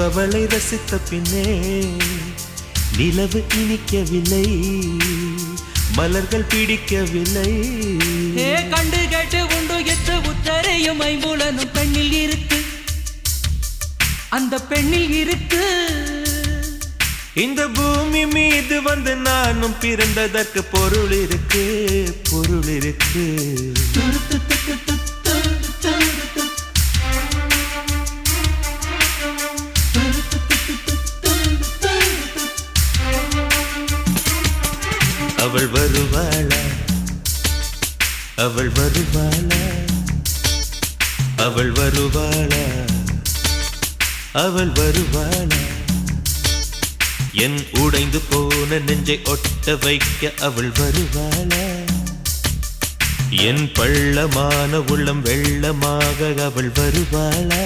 அவளை ரசித்த பின்னே நிலவு இனிக்கவில்லை, மலர்கள் பிடிக்கவில்லை. கண்டு கேட்டு உண்டு எத்து உத்தரையும் ஐம்புலனும் பெண்ணில் இருக்கு, அந்த பெண்ணில் இருக்கு. இந்த பூமி மீது வந்து நானும் பிறந்ததற்கு பொருள் இருக்கு, பொருள் இருக்கு. அவள் வருவாளா, அவள் வருவாளா, அவள் வருவாளா, அவள் வருவாளா. என் உடைந்து போன நெஞ்சை ஒட்ட வைக்க அவள் வருவாளா, என் பள்ளமான உள்ளம் வெள்ளமாக அவள் வருவாளா.